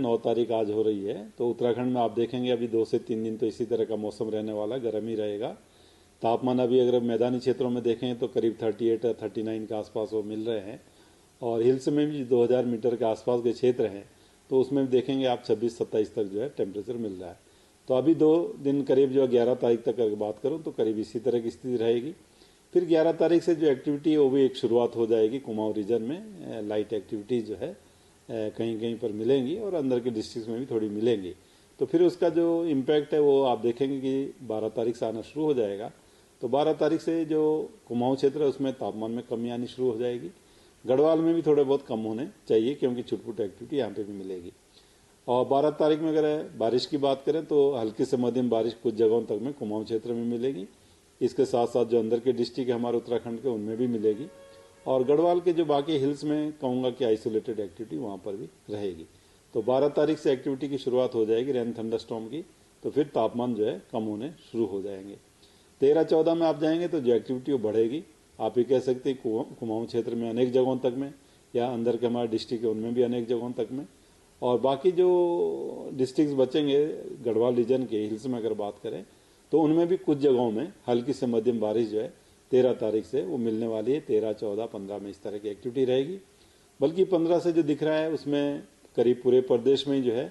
9 तारीख आज हो रही है, तो उत्तराखंड में आप देखेंगे अभी 2 से 3 दिन तो इसी तरह का मौसम रहने वाला, गर्म ही रहेगा। तापमान अभी अगर मैदानी क्षेत्रों में देखें तो करीब 38 या 39 के आसपास वो मिल रहे हैं, और हिल्स में भी 2000 मीटर के आसपास के क्षेत्र हैं तो उसमें भी देखेंगे आप 26-27 तक जो है टेम्परेचर मिल रहा है। तो अभी 2 दिन करीब जो 11 तारीख तक अगर बात करूँ तो करीब इसी तरह की स्थिति रहेगी। फिर 11 तारीख से जो एक्टिविटी है वो भी एक शुरुआत हो जाएगी। कुमाऊं रीजन में लाइट एक्टिविटीज़ जो है कहीं कहीं पर मिलेंगी और अंदर के डिस्ट्रिक्ट में भी थोड़ी मिलेंगी। तो फिर उसका जो इम्पैक्ट है वो आप देखेंगे कि 12 तारीख से आना शुरू हो जाएगा। तो 12 तारीख से जो कुमाऊं क्षेत्र है उसमें तापमान में कमी आनी शुरू हो जाएगी। गढ़वाल में भी थोड़े बहुत कम होने चाहिए क्योंकि छुटपुट एक्टिविटी यहाँ पे भी मिलेगी। और 12 तारीख में अगर बारिश की बात करें तो हल्की से मध्यम बारिश कुछ जगहों तक में कुमाऊं क्षेत्र में मिलेगी। इसके साथ साथ जो अंदर के डिस्ट्रिक्ट है हमारे उत्तराखंड के उनमें भी मिलेगी, और गढ़वाल के जो बाकी हिल्स में कहूँगा कि आइसोलेटेड एक्टिविटी वहाँ पर भी रहेगी। तो 12 तारीख से एक्टिविटी की शुरुआत हो जाएगी रेन थंडरस्टॉर्म की, तो फिर तापमान जो है कम होने शुरू हो जाएंगे। 13-14 में आप जाएंगे तो जो एक्टिविटी वो बढ़ेगी। आप ये कह सकते हैं कुमाऊं क्षेत्र में अनेक जगहों तक में, या अंदर के हमारे डिस्ट्रिक्ट है उनमें भी अनेक जगहों तक में, और बाकी जो डिस्ट्रिक्ट बचेंगे गढ़वाल रीजन के हिल्स में अगर बात करें तो उनमें भी कुछ जगहों में हल्की से मध्यम बारिश जो है 13 तारीख से वो मिलने वाली है। 13, 14, 15 में इस तरह की एक्टिविटी रहेगी। बल्कि 15 से जो दिख रहा है उसमें करीब पूरे प्रदेश में जो है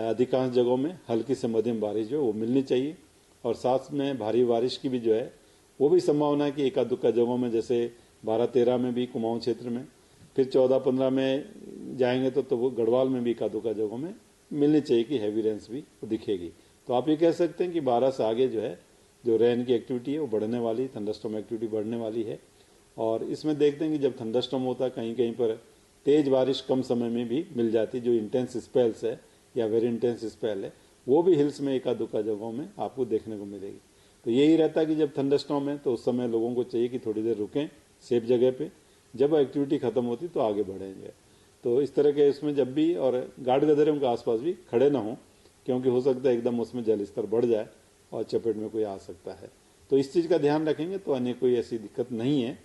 अधिकांश जगहों में हल्की से मध्यम बारिश जो है वो मिलनी चाहिए, और साथ में भारी बारिश की भी जो है वो भी संभावना है कि एका दुक्का जगहों में, जैसे 12-13 में भी कुमाऊं क्षेत्र में, फिर 14-15 में जाएंगे तो वो गढ़वाल में भी एका दुक्का जगहों में मिलनी चाहिए कि हैवी रेन्स भी दिखेगी। तो आप ये कह सकते हैं कि 12 से आगे जो है जो रेन की एक्टिविटी है वो बढ़ने वाली, थंडरस्टॉर्म एक्टिविटी बढ़ने वाली है। और इसमें देखते हैं कि जब थंडरस्टॉर्म होता है कहीं कहीं पर तेज बारिश कम समय में भी मिल जाती, जो इंटेंस स्पेल्स है या वेरी इंटेंस स्पेल है वो भी हिल्स में एका दुक्का जगहों में आपको देखने को मिलेगी। तो यही रहता है कि जब थंडरस्टॉर्म है तो उस समय लोगों को चाहिए कि थोड़ी देर रुकें सेफ जगह पे, जब एक्टिविटी खत्म होती तो आगे बढ़ेंगे। तो इस तरह के इसमें जब भी, और गाढ़ गधरे उनके आसपास भी खड़े ना हों क्योंकि हो सकता है एकदम उसमें जल स्तर बढ़ जाए और चपेट में कोई आ सकता है। तो इस चीज़ का ध्यान रखेंगे तो अन्य कोई ऐसी दिक्कत नहीं है।